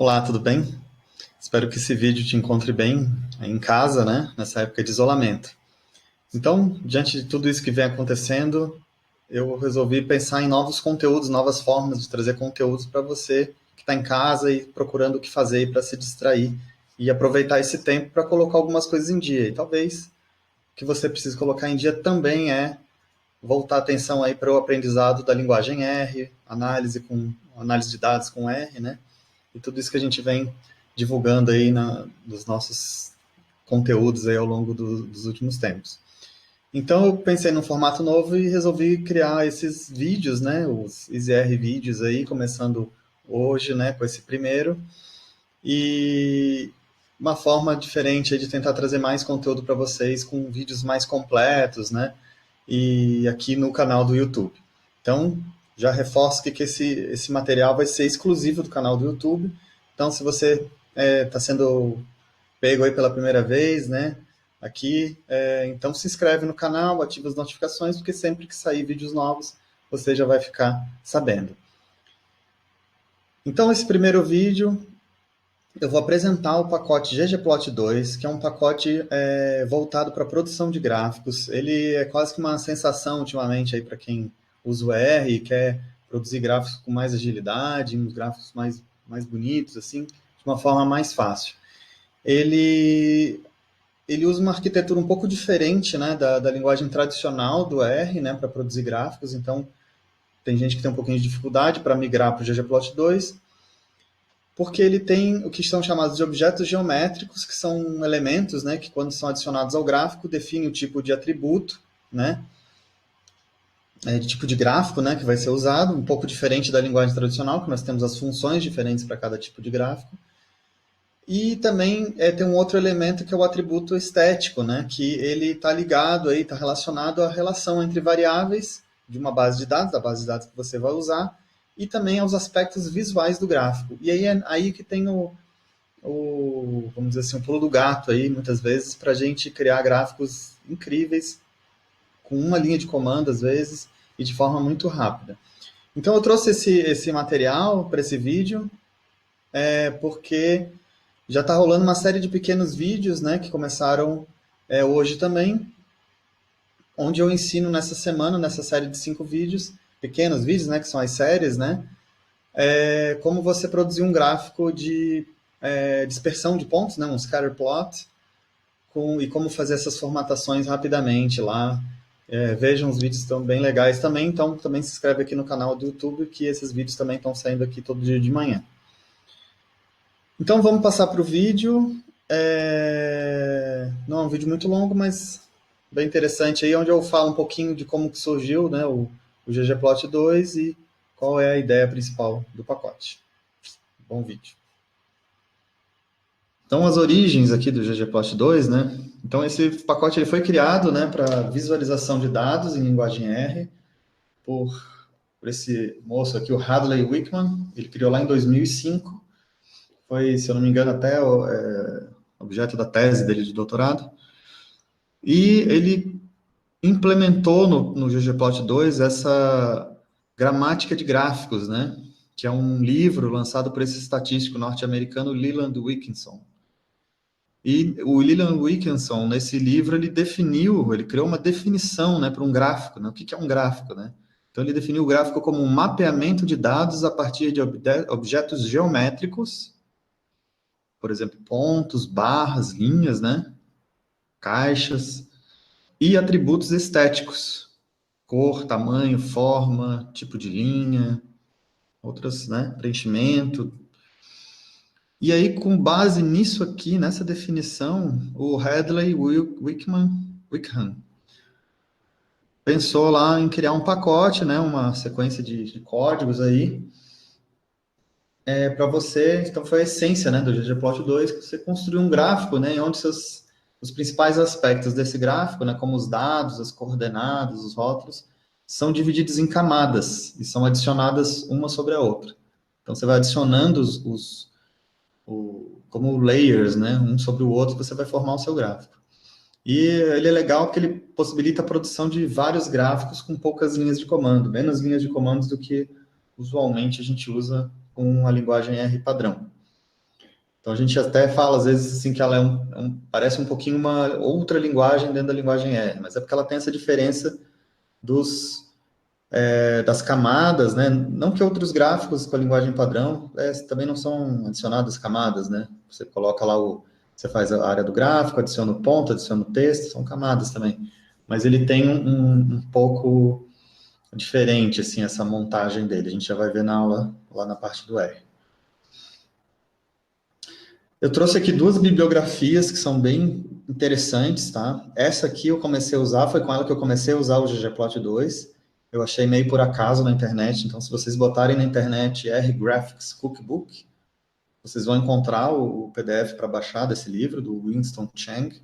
Olá, tudo bem? Espero que esse vídeo te encontre bem aí em casa, né? Nessa época de isolamento. Então, diante de tudo isso que vem acontecendo, eu resolvi pensar em novos conteúdos, novas formas de trazer conteúdos para você que está em casa e procurando o que fazer para se distrair e aproveitar esse tempo para colocar algumas coisas em dia. E talvez o que você precise colocar em dia também é voltar a atenção aí para o aprendizado da linguagem R, análise de dados com R, né? E tudo isso que a gente vem divulgando aí nos nossos conteúdos aí ao longo dos últimos tempos. Então eu pensei num formato novo e resolvi criar esses vídeos, né, os EasyR vídeos aí, começando hoje, né, com esse primeiro, e uma forma diferente aí de tentar trazer mais conteúdo para vocês com vídeos mais completos, né, e aqui no canal do YouTube. Então, já reforço que esse material vai ser exclusivo do canal do YouTube. Então, se você está sendo pego aí pela primeira vez, né, aqui, então se inscreve no canal, ativa as notificações, porque sempre que sair vídeos novos, você já vai ficar sabendo. Então, esse primeiro vídeo, eu vou apresentar o pacote ggplot2, que é um pacote voltado para a produção de gráficos. Ele é quase que uma sensação ultimamente aí para quem usa o R e quer produzir gráficos com mais agilidade, uns gráficos mais bonitos, assim, de uma forma mais fácil. Ele usa uma arquitetura um pouco diferente, né, da linguagem tradicional do R, né, para produzir gráficos. Então, tem gente que tem um pouquinho de dificuldade para migrar para o ggplot2, porque ele tem o que são chamados de objetos geométricos, que são elementos, né, que quando são adicionados ao gráfico, definem o tipo de atributo, né, de tipo de gráfico, né, que vai ser usado, um pouco diferente da linguagem tradicional, que nós temos as funções diferentes para cada tipo de gráfico. E também tem um outro elemento que é o atributo estético, né, que ele está ligado, está relacionado à relação entre variáveis de uma base de dados, da base de dados que você vai usar, e também aos aspectos visuais do gráfico. E aí é aí que tem vamos dizer assim, o pulo do gato aí, muitas vezes, para a gente criar gráficos incríveis, com uma linha de comando, às vezes, e de forma muito rápida. Então eu trouxe esse material para esse vídeo, porque já está rolando uma série de pequenos vídeos, né, que começaram hoje também, onde eu ensino nessa semana, nessa série de 5 vídeos, pequenos vídeos, né, que são as séries, né, como você produzir um gráfico de dispersão de pontos, né, um scatter plot, e como fazer essas formatações rapidamente lá. Vejam, os vídeos estão bem legais também, então também se inscreve aqui no canal do YouTube, que esses vídeos também estão saindo aqui todo dia de manhã. Então vamos passar para o vídeo. Não é um vídeo muito longo, mas bem interessante aí, onde eu falo um pouquinho de como que surgiu, né, o ggplot2 e qual é a ideia principal do pacote. Bom vídeo. Então, as origens aqui do ggplot2, né? Então, esse pacote ele foi criado, né, para visualização de dados em linguagem R por esse moço aqui, o Hadley Wickman. Ele criou lá em 2005. Foi, se eu não me engano, até objeto da tese dele de doutorado. E ele implementou no ggplot2 essa gramática de gráficos, né? Que é um livro lançado por esse estatístico norte-americano Leland Wilkinson. E o Leland Wilkinson, nesse livro, ele criou uma definição, né, para um gráfico, né? O que é um gráfico, né? Então, ele definiu o gráfico como um mapeamento de dados a partir de objetos geométricos, por exemplo, pontos, barras, linhas, né? Caixas, e atributos estéticos, cor, tamanho, forma, tipo de linha, outras, né? Preenchimento. E aí, com base nisso aqui, nessa definição, o Hadley Wickham pensou lá em criar um pacote, né, uma sequência de códigos aí, para você. Então, foi a essência, né, do ggplot2, que você construiu um gráfico, né, onde os principais aspectos desse gráfico, né, como os dados, as coordenadas, os rótulos, são divididos em camadas e são adicionadas uma sobre a outra. Então, você vai adicionando como layers, né, um sobre o outro, você vai formar o seu gráfico. E ele é legal porque ele possibilita a produção de vários gráficos com poucas linhas de comando, menos linhas de comandos do que usualmente a gente usa com a linguagem R padrão. Então a gente até fala, às vezes, assim, que ela parece um pouquinho uma outra linguagem dentro da linguagem R, mas é porque ela tem essa diferença das camadas, né? Não que outros gráficos com a linguagem padrão também não são adicionadas camadas, né? Você coloca lá você faz a área do gráfico, adiciona o ponto, adiciona o texto, são camadas também. Mas ele tem um pouco diferente, assim, essa montagem dele. A gente já vai ver na aula, lá na parte do R. Eu trouxe aqui duas bibliografias que são bem interessantes, tá? Essa aqui eu comecei a usar, foi com ela que eu comecei a usar o ggplot2. Eu achei meio por acaso na internet, então se vocês botarem na internet R-Graphics Cookbook, vocês vão encontrar o PDF para baixar desse livro, do Winston Chang.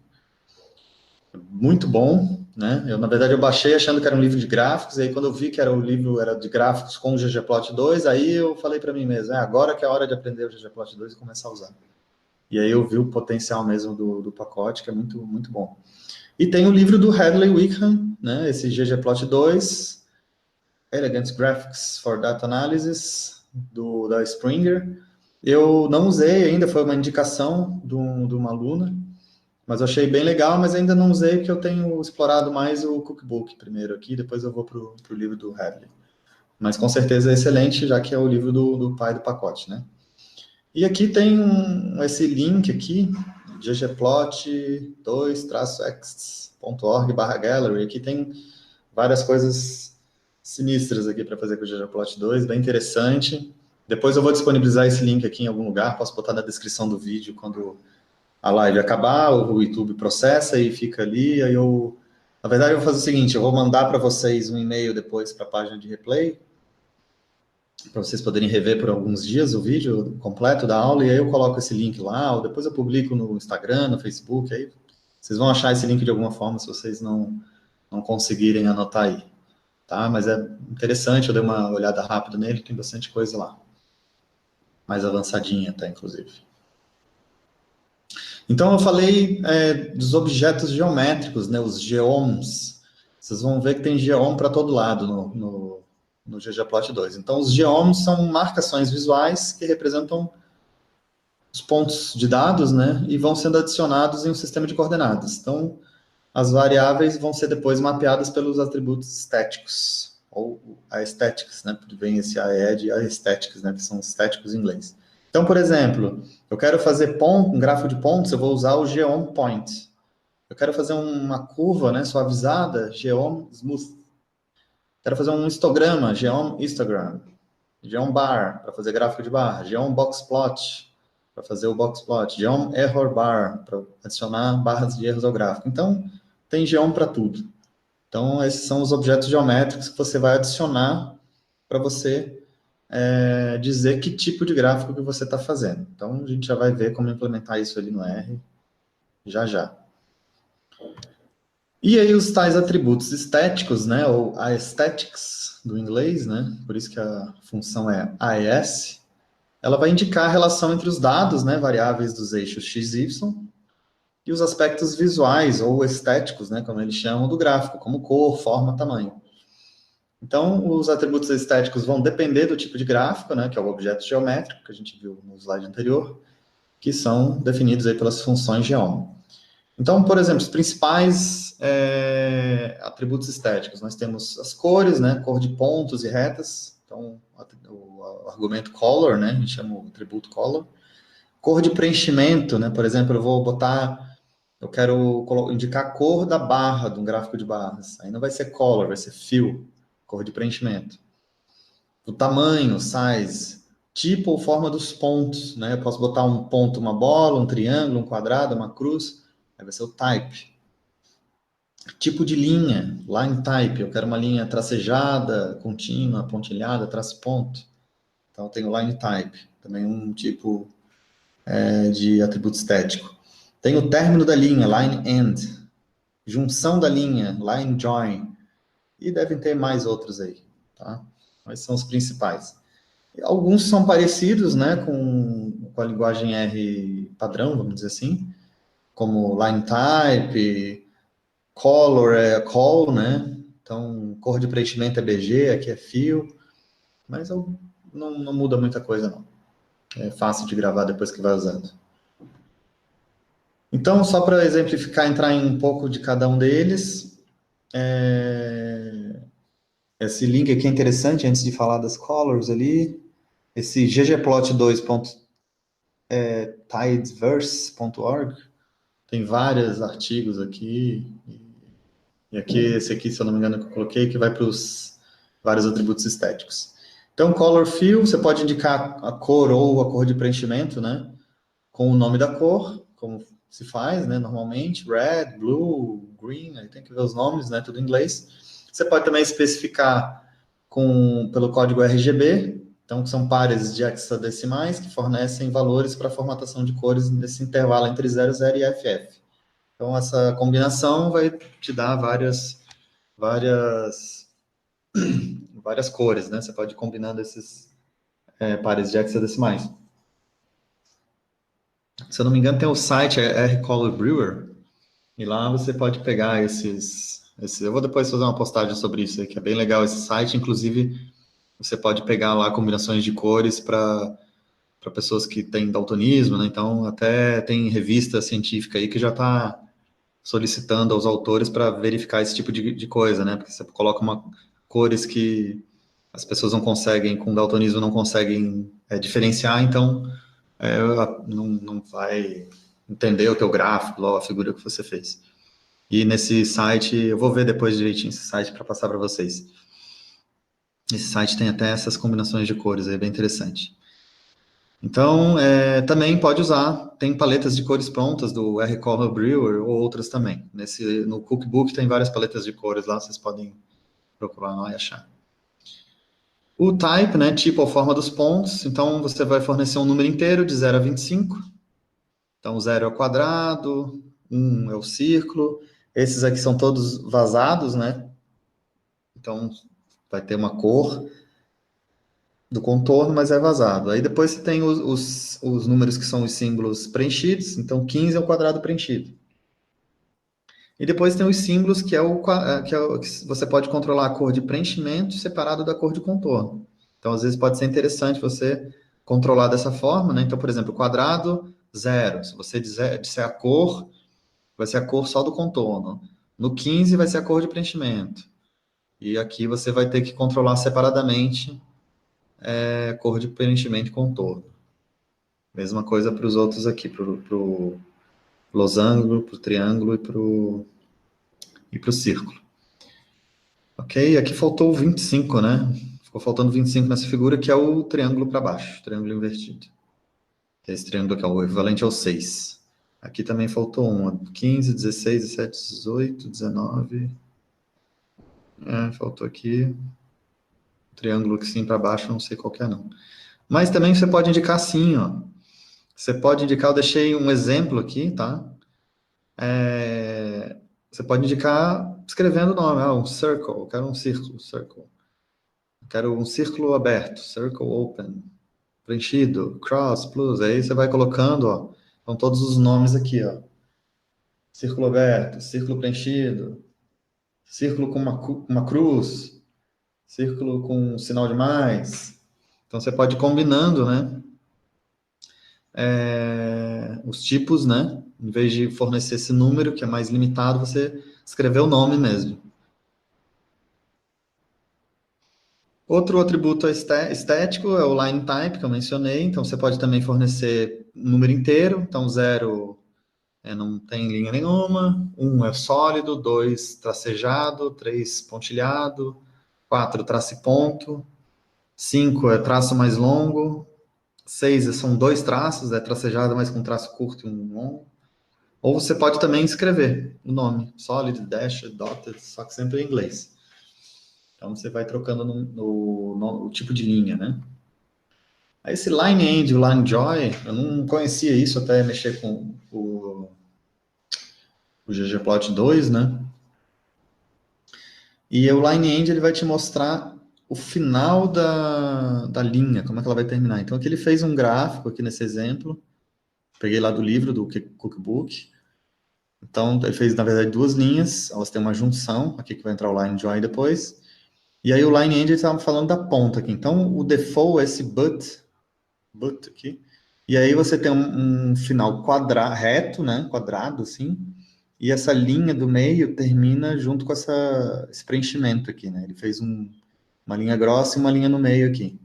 Muito bom, né? Na verdade, eu baixei achando que era um livro de gráficos, e aí quando eu vi que o livro era de gráficos com o ggplot2, aí eu falei para mim mesmo, agora que é a hora de aprender o ggplot2 e começar a usar. E aí eu vi o potencial mesmo do pacote, que é muito, muito bom. E tem o livro do Hadley Wickham, né? Esse ggplot2, Elegant Graphics for Data Analysis, da Springer. Eu não usei ainda, foi uma indicação de uma aluna, mas eu achei bem legal, mas ainda não usei porque eu tenho explorado mais o cookbook primeiro aqui, depois eu vou para o livro do Hadley. Mas com certeza é excelente, já que é o livro do pai do pacote, né? E aqui tem esse link aqui, ggplot2-x.org/gallery. Aqui tem várias coisas sinistras aqui para fazer com o ggplot2, bem interessante. Depois eu vou disponibilizar esse link aqui em algum lugar, posso botar na descrição do vídeo quando a live acabar, o YouTube processa e fica ali. Aí na verdade, eu vou fazer o seguinte, eu vou mandar para vocês um e-mail depois para a página de replay, para vocês poderem rever por alguns dias o vídeo completo da aula, e aí eu coloco esse link lá, ou depois eu publico no Instagram, no Facebook, aí vocês vão achar esse link de alguma forma, se vocês não conseguirem anotar aí, tá? Mas é interessante, eu dei uma olhada rápida nele, tem bastante coisa lá, mais avançadinha até, inclusive. Então, eu falei dos objetos geométricos, né, os geoms. Vocês vão ver que tem geom para todo lado no ggplot2. Então, os geoms são marcações visuais que representam os pontos de dados, né, e vão sendo adicionados em um sistema de coordenadas. Então, as variáveis vão ser depois mapeadas pelos atributos estéticos, ou aesthetics, né, vem esse AE de aesthetics, né, que são estéticos em inglês. Então, por exemplo, eu quero fazer um gráfico de pontos, eu vou usar o geom point. Eu quero fazer uma curva, né, suavizada, geom smooth. Quero fazer um histograma, geom histogram. Geom bar, para fazer gráfico de barra. Geom box plot, para fazer o box plot. Geom error bar, para adicionar barras de erros ao gráfico. Então, tem geom para tudo. Então, esses são os objetos geométricos que você vai adicionar para você dizer que tipo de gráfico que você está fazendo. Então, a gente já vai ver como implementar isso ali no R já já. E aí os tais atributos estéticos, né, ou aesthetics do inglês, né, por isso que a função é AES, ela vai indicar a relação entre os dados, né, variáveis dos eixos x, y, e os aspectos visuais ou estéticos, né, como eles chamam, do gráfico, como cor, forma, tamanho. Então, os atributos estéticos vão depender do tipo de gráfico, né, que é o objeto geométrico, que a gente viu no slide anterior, que são definidos aí pelas funções geom. Então, por exemplo, os principais atributos estéticos, nós temos as cores, né, cor de pontos e retas, então o argumento color, né, a gente chama o atributo color. Cor de preenchimento, né, por exemplo, eu quero indicar a cor da barra de um gráfico de barras, aí não vai ser color, vai ser fill, cor de preenchimento. O tamanho, size, tipo ou forma dos pontos, né, eu posso botar um ponto, uma bola, um triângulo, um quadrado, uma cruz, aí vai ser o type. Tipo de linha, line type, eu quero uma linha tracejada, contínua, pontilhada, traço ponto. Então, eu tenho line type, também um tipo de atributo estético. Tem o término da linha, line end. Junção da linha, line join. E devem ter mais outros aí, tá? Mas são os principais. Alguns são parecidos, né, com a linguagem R padrão, vamos dizer assim, como line type, color é call, né? Então, cor de preenchimento é BG, aqui é fio, mas não muda muita coisa, não. É fácil de gravar depois que vai usando. Então, só para exemplificar, entrar em um pouco de cada um deles, esse link aqui é interessante, antes de falar das colors ali, esse ggplot2.tideverse.org, tem vários artigos aqui, e aqui, esse aqui, se eu não me engano, que eu coloquei, que vai para os vários atributos estéticos. Então, color fill, você pode indicar a cor ou a cor de preenchimento, né? Com o nome da cor, como se faz, né? Normalmente, red, blue, green, aí tem que ver os nomes, né? Tudo em inglês. Você pode também especificar pelo código RGB, então, que são pares de hexadecimais que fornecem valores para formatação de cores nesse intervalo entre 00 e FF. Então, essa combinação vai te dar várias, várias cores, né? Você pode ir combinando esses pares de hexadecimais. Se eu não me engano, tem o site R-Color Brewer, e lá você pode pegar esses. Eu vou depois fazer uma postagem sobre isso aí, que é bem legal esse site. Inclusive, você pode pegar lá combinações de cores para pessoas que têm daltonismo, né? Então, até tem revista científica aí que já está solicitando aos autores para verificar esse tipo de coisa, né? Porque você coloca cores que as pessoas não conseguem, com daltonismo, não conseguem diferenciar, então não vai entender o teu gráfico, a figura que você fez. E nesse site, eu vou ver depois direitinho esse site para passar para vocês. Esse site tem até essas combinações de cores, é bem interessante. Então, também pode usar, tem paletas de cores prontas do R. Color Brewer ou outras também. No Cookbook tem várias paletas de cores lá, vocês podem procurar lá e achar. O type, né, tipo ou forma dos pontos, então você vai fornecer um número inteiro de 0 a 25. Então, 0 é o quadrado, 1 é o círculo. Esses aqui são todos vazados, né? Então, vai ter uma cor do contorno, mas é vazado. Aí depois você tem os números que são os símbolos preenchidos. Então, 15 é o quadrado preenchido. E depois tem os símbolos, que que você pode controlar a cor de preenchimento separado da cor de contorno. Então, às vezes, pode ser interessante você controlar dessa forma, né? Então, por exemplo, quadrado, 0. Se você disser a cor, vai ser a cor só do contorno. No 15 vai ser a cor de preenchimento. E aqui você vai ter que controlar separadamente a cor de preenchimento e contorno. Mesma coisa para os outros aqui, para o losango, para o triângulo e para o círculo. Ok? Aqui faltou o 25, né? Ficou faltando 25 nessa figura, que é o triângulo para baixo, triângulo invertido. Esse triângulo aqui é o equivalente ao 6. Aqui também faltou um, 15, 16, 17, 18, 19. Faltou aqui. Triângulo que sim para baixo, não sei qual que é não. Mas também você pode indicar assim, ó. Você pode indicar, eu deixei um exemplo aqui, tá? Você pode indicar escrevendo o nome, um circle, eu quero um círculo, circle. Eu quero um círculo aberto, circle open, preenchido, cross, plus, aí você vai colocando, ó, então todos os nomes aqui, ó. Círculo aberto, círculo preenchido, círculo com uma cruz, círculo com um sinal de mais. Então você pode ir combinando, né? Os tipos, né? Em vez de fornecer esse número, que é mais limitado, você escrever o nome mesmo. Outro atributo estético é o line type, que eu mencionei. Então, você pode também fornecer um número inteiro. Então, 0 não tem linha nenhuma. 1 é sólido. 2, tracejado. 3, pontilhado. 4, traço e ponto. 5 é traço mais longo. 6 são 2 traços, é tracejado, mas com traço curto e um longo. Ou você pode também escrever o nome, solid, dash, dotted, só que sempre em inglês. Então você vai trocando no tipo de linha, né? Aí esse line end e o line joy, eu não conhecia isso até mexer com o ggplot 2, né? E o line end ele vai te mostrar o final da linha, como é que ela vai terminar. Então aqui ele fez um gráfico aqui nesse exemplo, peguei lá do livro do Cookbook. Então ele fez na verdade duas linhas, elas têm uma junção, aqui que vai entrar o line join depois. E aí o line end estava falando da ponta aqui. Então o default é esse but aqui, E aí você tem um final reto, né? Quadrado, assim. E essa linha do meio termina junto com esse preenchimento aqui, né? Ele fez uma linha grossa e uma linha no meio aqui.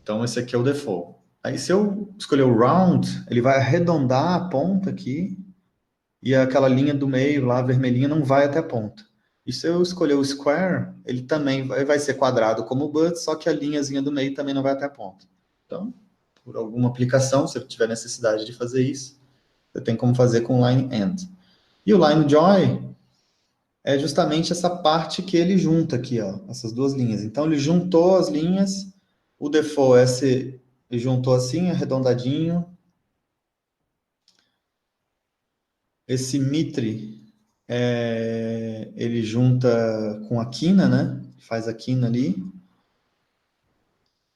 Então, esse aqui é o default. Aí, se eu escolher o round, ele vai arredondar a ponta aqui e aquela linha do meio lá, vermelhinha, não vai até a ponta. E se eu escolher o square, ele também vai ser quadrado como o but, só que a linhazinha do meio também não vai até a ponta. Então, por alguma aplicação, se você tiver necessidade de fazer isso, você tem como fazer com line end. E o line join é justamente essa parte que ele junta aqui, ó, essas duas linhas. Então, ele juntou as linhas, o default é ele juntou assim, arredondadinho. Esse mitre, ele junta com a quina, né? Faz a quina ali.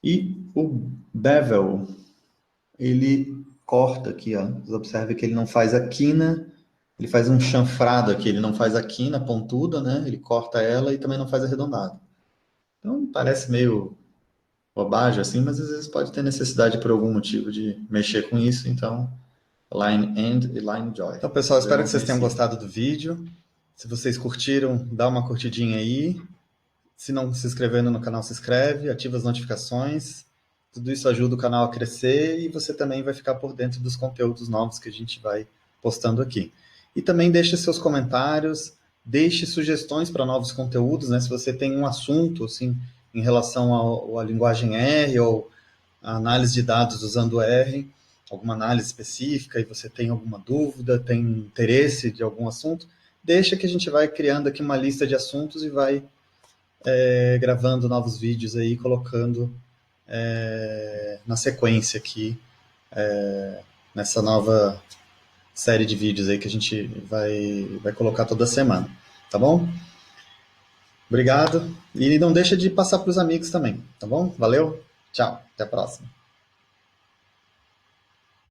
E o bevel, ele corta aqui, ó. Você observa que ele não faz a quina, ele faz um chanfrado aqui, ele não faz a quina pontuda, né? Ele corta ela e também não faz arredondado. Então, parece meio bobagem assim, mas às vezes pode ter necessidade por algum motivo de mexer com isso, então line end e line join. Então, pessoal, Eu espero não que vocês tenham conhecia. gostado do vídeo. Se vocês curtiram, dá uma curtidinha aí. Se não se inscrevendo no canal, se inscreve, ativa as notificações. Tudo isso ajuda o canal a crescer e você também vai ficar por dentro dos conteúdos novos que a gente vai postando aqui. E também deixe seus comentários, deixe sugestões para novos conteúdos, né? Se você tem um assunto assim em relação à linguagem R ou a análise de dados usando R, alguma análise específica e você tem alguma dúvida, tem interesse de algum assunto, deixa que a gente vai criando aqui uma lista de assuntos e vai gravando novos vídeos aí, colocando na sequência aqui, nessa nova série de vídeos aí que a gente vai colocar toda semana, tá bom? Obrigado, e não deixa de passar para os amigos também, tá bom? Valeu, tchau, até a próxima.